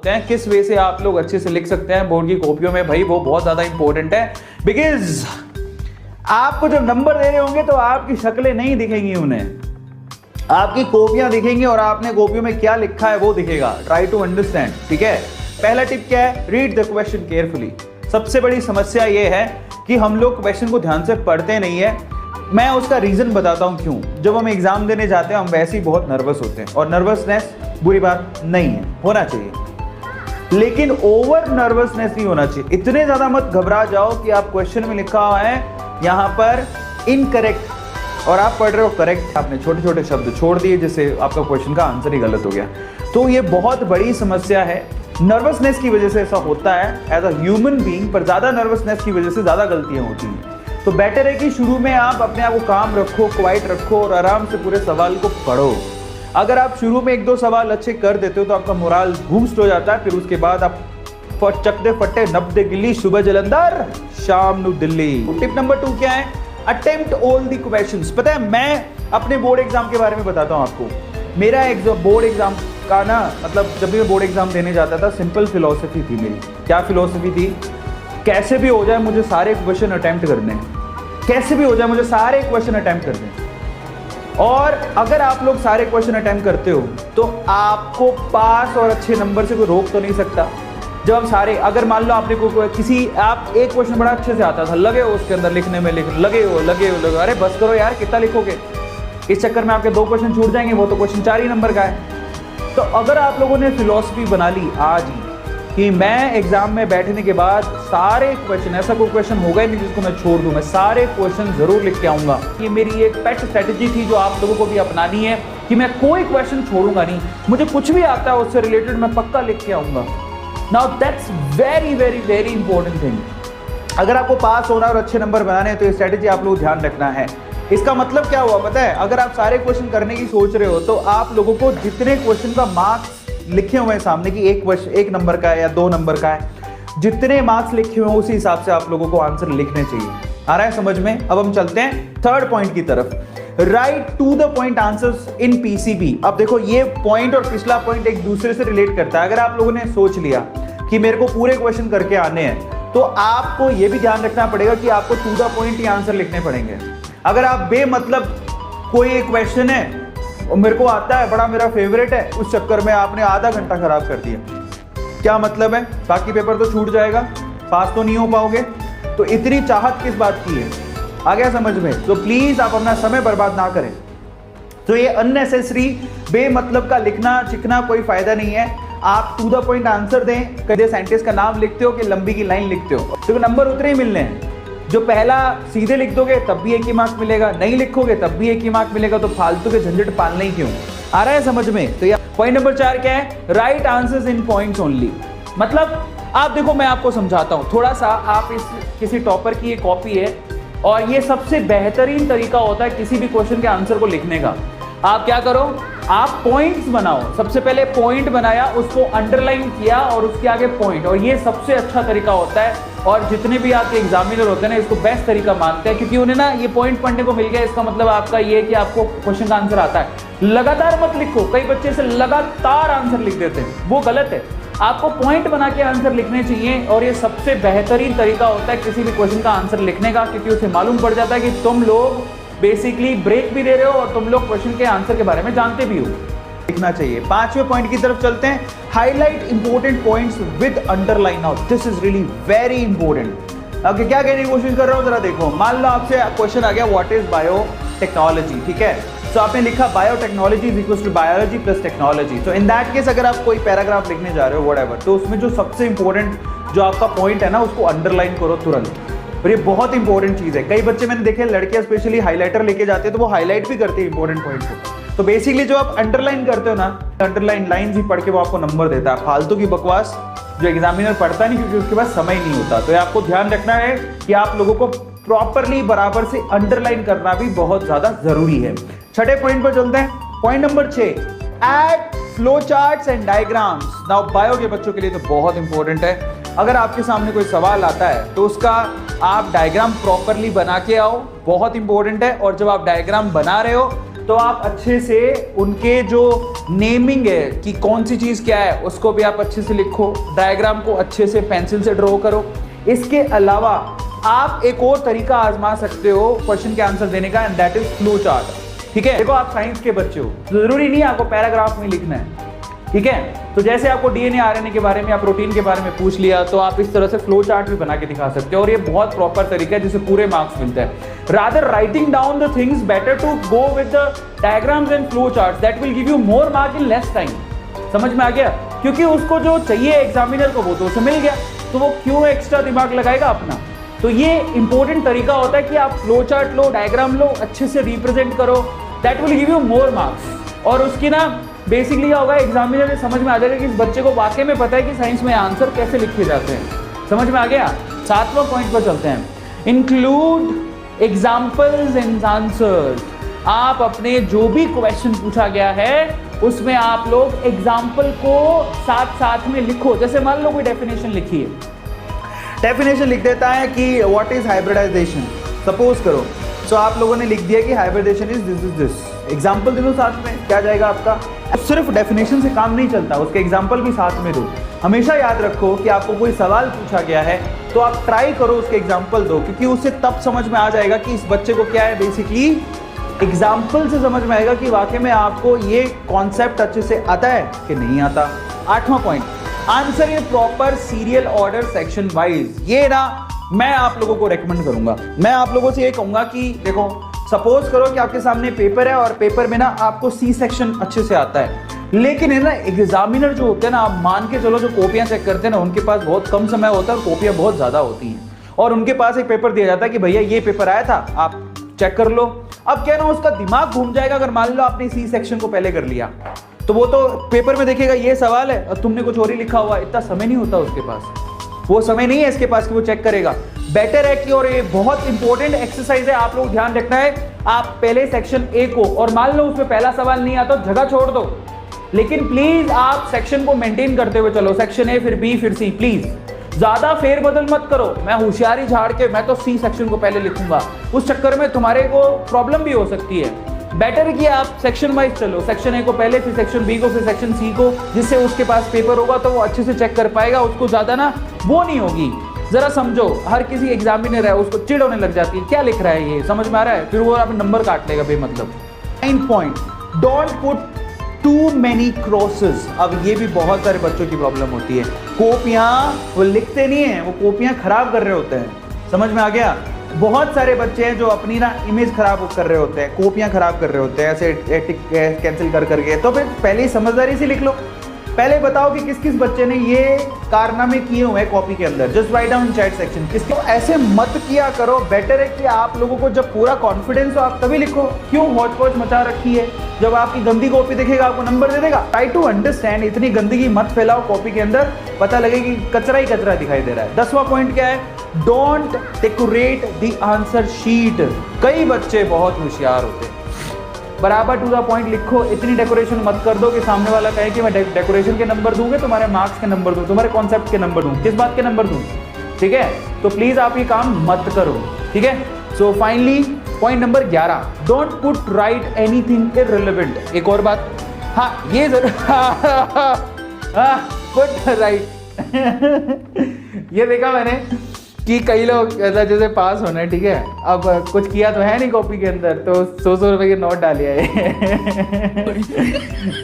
सकते हैं, किस वे से आप लोग अच्छे से लिख सकते हैं बोर्ड की कॉपियों में, भाई वो बहुत ज्यादा इंपॉर्टेंट है। बिकॉज आपको जब नंबर दे रहे होंगे तो आपकी शक्लें नहीं दिखेंगी उन्हें, आपकी कॉपियां दिखेंगी और आपने कॉपियों में क्या लिखा है वो दिखेगा। ट्राई टू अंडरस्टैंड, ठीक है। पहला टिप क्या है, रीड द क्वेश्चन केयरफुली। सबसे बड़ी समस्या ये है कि हम लोग क्वेश्चन को ध्यान से पढ़ते नहीं है। मैं उसका रीजन बताता हूं क्यों। जब हम एग्जाम देने जाते हैं हम वैसे ही बहुत नर्वस होते हैं, और नर्वसनेस बुरी बात नहीं है, होना चाहिए, लेकिन ओवर नर्वसनेस नहीं होना चाहिए। इतने ज्यादा मत घबरा जाओ कि आप क्वेश्चन में लिखा हुआ है यहां पर इनकरेक्ट और आप पढ़ रहे हो करेक्ट, आपने छोटे छोटे शब्द छोड़ दिए जिससे आपका क्वेश्चन का आंसर ही गलत हो गया। तो ये बहुत बड़ी समस्या है, नर्वसनेस की वजह से ऐसा होता है एज अ ह्यूमन बीइंग, पर ज्यादा नर्वसनेस की वजह से ज्यादा गलतियां होती हैं। तो बेटर है कि शुरू में आप अपने आप को काम रखो, क्वाइट रखो और आराम से पूरे सवाल को पढ़ो। अगर आप शुरू में एक दो सवाल अच्छे कर देते हो तो आपका मोराल बूस्ट हो जाता है, फिर उसके बाद आप चकदे फटे नब्दे गिल्ली, सुबह जलंधर शाम नु दिल्ली। टिप नंबर 2 क्या है, अटेम्प्ट ऑल द क्वेश्चंस। पता है मैं अपने बोर्ड एग्जाम के बारे में बताता हूं आपको। मेरा एग्जाम बोर्ड एग्जाम का ना, मतलब जब भी मैं बोर्ड एग्जाम देने जाता था, सिंपल फिलॉसफी थी मेरी। क्या फिलॉसफी थी, कैसे भी हो जाए मुझे सारे क्वेश्चन अटेम्प्ट करने हैं, कैसे भी हो जाए मुझे सारे क्वेश्चन अटेम्प्ट करने हैं। और अगर आप लोग सारे क्वेश्चन अटेम्प्ट करते हो तो आपको पास और अच्छे नंबर से कोई रोक तो नहीं सकता। जब आप सारे, अगर मान लो आपने को किसी, आप एक क्वेश्चन बड़ा अच्छे से आता था, लगे हो उसके अंदर लिखने में, लगे हो, अरे बस करो यार, कितना लिखोगे। इस चक्कर में आपके 2 क्वेश्चन छूट जाएंगे, वो तो क्वेश्चन 4 ही नंबर का है। तो अगर आप लोगों ने फिलॉसफी बना ली आज ही कि मैं एग्जाम में बैठने के बाद सारे क्वेश्चन, ऐसा कोई क्वेश्चन होगा ही नहीं जिसको मैं छोड़ दूं, मैं सारे क्वेश्चन जरूर लिख के आऊंगा। ये मेरी एक पेट स्ट्रेटेजी थी जो आप लोगों को भी अपनानी है कि मैं कोई क्वेश्चन छोड़ूंगा नहीं, मुझे कुछ भी आता है उससे रिलेटेड मैं पक्का लिख के आऊंगा। Now that's very very very important thing. अगर आपको पास होना और अच्छे नंबर बनाने हैं तो ये स्ट्रेटेजी आप लोगों को ध्यान रखना है। इसका मतलब क्या हुआ पता है, अगर आप सारे क्वेश्चन करने की सोच रहे हो तो आप लोगों को जितने क्वेश्चन का मार्क्स लिखे हुए हैं सामने कि एक नंबर का है या 2 नंबर का है, जितने मार्क्स लिखे हुए हैं उसी हिसाब से आप लोगों को आंसर लिखने चाहिए। आ रहा है समझ में। अब हम चलते हैं थर्ड पॉइंट की तरफ, write to the point answers in PCB. अब देखो ये पॉइंट और पिछला पॉइंट एक दूसरे से रिलेट करता है। अगर आप लोगों ने सोच लिया कि मेरे को पूरे क्वेश्चन करके आने हैं तो आपको यह भी ध्यान रखना पड़ेगा कि आपको टू द पॉइंट ही आंसर लिखने पड़ेंगे। अगर आप बेमतलब कोई एक क्वेश्चन है और मेरे को आता है, बड़ा मेरा फेवरेट है, उस चक्कर में आपने आधा घंटा खराब कर दिया, क्या मतलब है, बाकी पेपर तो छूट जाएगा, पास तो नहीं हो पाओगे। तो इतनी चाहत किस बात की है, आ गया समझ में। तो प्लीज आप अपना समय बर्बाद ना करें। तो ये अननेसेसरी बेमतलब का लिखना चिखना कोई फायदा नहीं है। आप टू द पॉइंट आंसर दें। कभी सेंटेंस का नाम लिखते हो कि लंबी की लाइन लिखते हो, तो नंबर उतने ही मिलने हैं। जो पहला सीधे लिख दोगे तब भी 1 ही मार्क मिलेगा, नहीं लिखोगे तब भी 1 ही मार्क मिलेगा, तो फालतू के झंझट पालना ही क्यों। आ रहा है समझ में। तो पॉइंट नंबर 4 क्या है, right answers in points only. मतलब आप देखो, मैं आपको समझाता हूं थोड़ा सा। आप इस किसी टॉपर की ये कॉपी है और ये सबसे बेहतरीन तरीका होता है किसी भी क्वेश्चन के आंसर को लिखने का। आप क्या करो, आप पॉइंट्स बनाओ। सबसे पहले पॉइंट बनाया, उसको अंडरलाइन किया और उसके आगे पॉइंट, और ये सबसे अच्छा तरीका होता है। और जितने भी आपके एग्जामिनर होते हैं ना, इसको बेस्ट तरीका मानते हैं, क्योंकि उन्हें ना ये पॉइंट पढ़ने को मिल गया। इसका मतलब आपका ये कि आपको क्वेश्चन का आंसर आता है। लगातार मत लिखो, कई बच्चे से लगातार आंसर लिख देते हैं, वो गलत है। आपको पॉइंट बना के आंसर लिखने चाहिए, और ये सबसे बेहतरीन तरीका होता है किसी भी क्वेश्चन का आंसर लिखने का, क्योंकि उसे मालूम पड़ जाता है कि तुम लोग बेसिकली ब्रेक भी दे रहे हो और तुम लोग क्वेश्चन के आंसर के बारे में जानते भी हो। लिखना चाहिए। 5वें पॉइंट की तरफ चलते हैं, highlight important points with underline out. This is really very important. Okay, क्या कहने की कोशिश कर रहा हूं, जरा देखो। मान लो आपसे क्वेश्चन आ गया, व्हाट इज बायोटेक्नोलॉजी, ठीक है। तो आपने लिखा biotechnology is equals to biology plus technology. तो इन दैट केस अगर आप कोई पैराग्राफ लिखने जा रहे हो व्हाटएवर, तो उसमें जो सबसे इंपॉर्टेंट जो आपका पॉइंट है ना, उसको अंडरलाइन करो तुरंत। और ये बहुत इंपॉर्टेंट चीज है। कई बच्चे मैंने देखे, लड़कियां स्पेशली हाईलाइटर लेके जाते हैं तो वो हाईलाइट भी करते हैं इंपॉर्टेंट पॉइंट को। तो बेसिकली जो आप अंडरलाइन करते हो ना, अंडरलाइन लाइंस ही पढ़ के वो आपको नंबर देता है। फालतू की बकवास जो एग्जामिनर पढ़ता नहीं, क्योंकि उसके पास समय नहीं होता। तो ये आपको ध्यान रखना है कि आप लोगों को प्रॉपरली बराबर से अंडरलाइन करना भी बहुत ज्यादा जरूरी है। 6ठे पॉइंट पर चलते हैं, point number 6, add flow charts and diagrams. Now bio के बच्चों के लिए तो बहुत इंपॉर्टेंट है। अगर आपके सामने कोई सवाल आता है तो उसका आप डायग्राम प्रॉपरली बना के आओ, बहुत इंपॉर्टेंट है। और जब आप डायग्राम बना रहे हो तो आप अच्छे से उनके जो नेमिंग है कि कौन सी चीज क्या है उसको भी आप अच्छे से लिखो, डायग्राम को अच्छे से पेंसिल से ड्रॉ करो। इसके अलावा आप एक और तरीका आजमा सकते हो क्वेश्चन के आंसर देने का, and that is flow chart. ठीक है, देखो आप साइंस के बच्चे हो, जरूरी नहीं है आपको पैराग्राफ में लिखना है। ठीक है, तो जैसे आपको डीएनए आरएनए के बारे में या प्रोटीन के बारे में पूछ लिया, तो आप इस तरह से फ्लो चार्ट भी बना के दिखा सकते हो, और ये बहुत प्रॉपर तरीका है जिससे पूरे मार्क्स मिलते हैं। Rather writing down the things, better to go with the diagrams and flow charts, that will give you more mark in less time. समझ में आ गया? क्योंकि उसको जो चाहिए एग्जामिनर को वो तो उसे मिल गया, तो वो क्यों एक्स्ट्रा दिमाग लगाएगा अपना। तो ये इंपॉर्टेंट तरीका होता है कि आप फ्लो चार्ट लो, डायग्राम लो, अच्छे से रिप्रेजेंट करो, that will give you more marks. और उसकी ना बेसिकली क्या होगा, एग्जामिनर ने समझ में आ जाएगा कि इस बच्चे को वाकई में पता है कि साइंस में आंसर कैसे लिखे जाते हैं। समझ में आ गया? 7वां पॉइंट पर चलते हैं, इंक्लूड एग्जाम्पल्स एंड आंसर्स। आप अपने जो भी क्वेश्चन पूछा गया है उसमें आप लोग एग्जाम्पल को साथ साथ में लिखो। जैसे मान लो कोई डेफिनेशन लिखी है, डेफिनेशन लिख देता है कि व्हाट इज हाइब्रिडाइजेशन, सपोज करो। तो आप लोगों ने लिख दिया कि हाइब्रिडेशन इज दिस, एग्जाम्पल दे दो साथ में, क्या जाएगा आपका। सिर्फ डेफिनेशन से काम नहीं चलता, उसके एग्जाम्पल भी साथ में दो। हमेशा याद रखो कि आपको कोई सवाल पूछा गया है तो आप ट्राई करो उसके एग्जाम्पल दो, क्योंकि उससे तब समझ में आ जाएगा कि इस बच्चे को क्या है, बेसिकली एग्जाम्पल से समझ में आएगा कि वाकई में आपको ये कॉन्सेप्ट अच्छे से आता है कि नहीं आता। 8वां point, answer in proper serial order section wise. ये ना मैं आप लोगों को रेकमेंड करूंगा, मैं आप लोगों से ये कहूंगा कि देखो सपोज करो कि आपके सामने पेपर है और पेपर में ना आपको सी सेक्शन अच्छे से आता है, लेकिन है ना एग्जामिनर जो होते हैं ना, आप मान के चलो जो कॉपियां चेक करते हैं ना, उनके पास बहुत कम समय होता है और कॉपियां बहुत ज्यादा होती हैं, और उनके पास एक पेपर दिया जाता है कि भैया ये पेपर आया था, आप चेक कर लो। अब क्या ना उसका दिमाग घूम जाएगा अगर मान लो आपने सी सेक्शन को पहले कर लिया, तो वो तो पेपर में देखेगा ये सवाल है और तुमने कुछ और ही लिखा हुआ, इतना समय नहीं होता उसके पास, वो समय नहीं है इसके पास कि वो चेक करेगा। बेटर है कि, और ये बहुत इंपॉर्टेंट एक्सरसाइज है, आप लोग ध्यान रखना है, आप पहले सेक्शन ए को, और मान लो उसमें पहला सवाल नहीं आता तो जगह छोड़ दो, लेकिन प्लीज आप सेक्शन को मेंटेन करते हुए चलो, सेक्शन ए फिर बी फिर सी, प्लीज ज्यादा फेरबदल मत करो। मैं होशियारी झाड़ के मैं तो सी सेक्शन को पहले लिखूंगा, उस चक्कर में तुम्हारे को प्रॉब्लम भी हो सकती है। बेटर कि आप सेक्शन वाइज चलो, सेक्शन ए को पहले, फिर सेक्शन बी को, फिर सेक्शन सी को, जिससे उसके पास पेपर होगा तो वो अच्छे से चेक कर पाएगा, उसको ज्यादा ना वो नहीं होगी। जरा समझो, हर किसी एग्जामिनर है उसको चिढ़ होने लग जाती है, क्या लिख रहा है ये, समझ में आ रहा है, फिर वो अपने नंबर काट लेगा बेमतलब। 9 point, don't put too many crosses. अब ये भी बहुत सारे बच्चों की प्रॉब्लम होती है, कॉपियां वो लिखते नहीं है, वो कॉपियां खराब कर रहे होते हैं। समझ में आ गया? बहुत सारे बच्चे हैं जो अपनी ना इमेज खराब कर रहे होते हैं, कॉपियां खराब कर रहे होते हैं ऐसे कैंसिल कर करके। तो फिर पहले ही समझदारी से लिख लो, पहले बताओ कि किस किस बच्चे ने ये कारनामे किए हुए हैं कॉपी के अंदर, just write down chat section. किसके ऐसे मत किया करो, बेटर है कि आप लोगों को जब पूरा कॉन्फिडेंस हो आप तभी लिखो। क्यों हौच पौच मचा रखी है, जब आपकी गंदी कॉपी देखेगा आपको नंबर दे देगा। ट्राई टू अंडरस्टैंड, इतनी गंदगी मत फैलाओ कॉपी के अंदर, पता लगे कि कचरा ही कचरा दिखाई दे रहा है। 10वां पॉइंट क्या है, don't decorate the answer sheet. कई बच्चे बहुत होशियार होते हैं, बराबर टू द पॉइंट लिखो, इतनी डेकोरेशन मत कर दो कि सामने वाला कहे कि मैं डेकोरेशन के नंबर दूंगे, तुम्हारे मार्क्स के नंबर दूं, तुम्हारे कॉन्सेप्ट के नंबर दूं, किस बात के नंबर दूं। ठीक है, तो प्लीज आप ये काम मत करो। ठीक है, so finally point number 11, don't put right anything irrelevant. एक और बात, हाँ ये जरूर पुट राइट ये देखा मैंने कि कई लोग जैसे पास होना है, ठीक है, अब कुछ किया तो है नहीं कॉपी के अंदर, तो 100 रुपए के नोट डाल है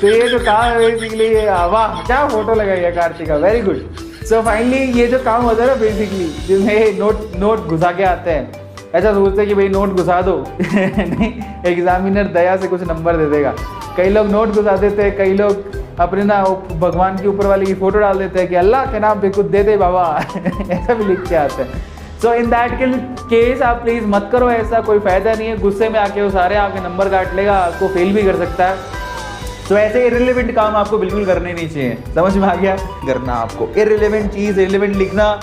तो ये जो काम है बेसिकली, वाह क्या फोटो लगाई है Kartika, very good. So finally ये जो काम होता है ना बेसिकली, जिसमें नोट घुसा के आते हैं, ऐसा सोचते हैं कि भाई नोट घुसा दो नहीं, एग्जामिनर दया से कुछ नंबर दे देगा। कई लोग नोट घुसा देते हैं, कई लोग अपने ना भगवान के ऊपर वाले की फोटो डाल देते हैं कि अल्लाह के नाम पे कुछ दे दे बाबा ऐसा भी लिख के आते हैं। सो इन दैट केस आप प्लीज मत करो ऐसा, कोई फायदा नहीं है, गुस्से में आके वो सारे आपके नंबर काट लेगा, आपको फेल भी कर सकता है। तो ऐसे इररिलेवेंट काम आपको बिल्कुल करने नहीं चाहिए, समझ में आ गया? करना आपको इररिलेवेंट चीज इररिलेवेंट लिखना।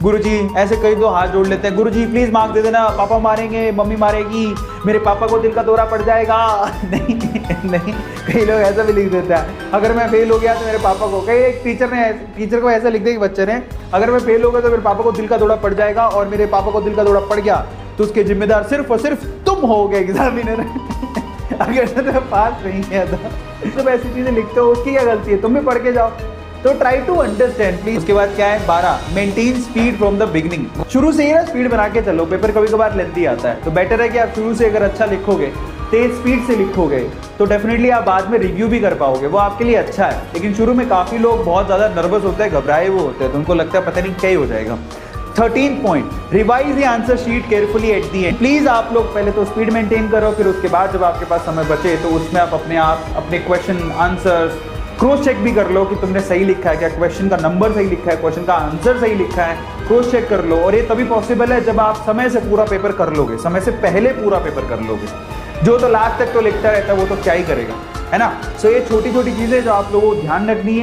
गुरुजी ऐसे कई तो हाथ जोड़ लेते हैं, गुरुजी प्लीज मार्क्स दे देना, पापा मारेंगे, मम्मी मारेगी, मेरे पापा को दिल का दौरा पड़ जाएगा नहीं नहीं, कई लोग ऐसा भी लिख देते हैं, अगर मैं फेल हो गया तो मेरे पापा को, कई एक टीचर को ऐसा लिख दिया कि बच्चे ने, अगर मैं फेल हो गया तो मेरे पापा को दिल का दौरा पड़ जाएगा, और मेरे पापा को दिल का दौरा पड़ गया तो उसके जिम्मेदार सिर्फ और सिर्फ तुम होगे एग्जामिनर अगर तुम्हें पास नहीं किया था, तुम ऐसी चीजें लिखते हो, उसकी क्या गलती है? तुम भी पढ़ के जाओ। तो ट्राई टू अंडरस्टैंड प्लीज। उसके बाद क्या है 12, maintain speed from the beginning. शुरू से ही ना स्पीड बना के चलो, पेपर कभी कभार लेंथी आता है, तो बेटर है कि आप शुरू से अगर अच्छा लिखोगे, तेज स्पीड से लिखोगे, तो डेफिनेटली आप बाद में रिव्यू भी कर पाओगे, वो आपके लिए अच्छा है। लेकिन शुरू में काफी लोग बहुत ज्यादा नर्वस होते हैं, घबराए हुए होते हैं, तो उनको लगता है पता नहीं क्या ही हो जाएगा। 13 point, revise the answer sheet carefully at the and. Please आप लोग पहले तो स्पीड मेंटेन करो, फिर उसके बाद जब आपके पास समय बचे तो उसमें आप अपने क्वेश्चन आंसर्स क्रॉस चेक भी कर लो कि तुमने सही लिखा है क्या, क्वेश्चन का नंबर सही लिखा है, क्वेश्चन का आंसर सही लिखा है, क्रॉस चेक कर लो। और ये तभी पॉसिबल है जब आप समय से पूरा पेपर कर लोगे, समय से पहले पूरा पेपर कर लोगे। जो तो लास्ट तक तो लिखता रहता है वो तो क्या ही करेगा, है ना। सो ये छोटी छोटी चीजें जो आप लोगों को ध्यान रखनी है।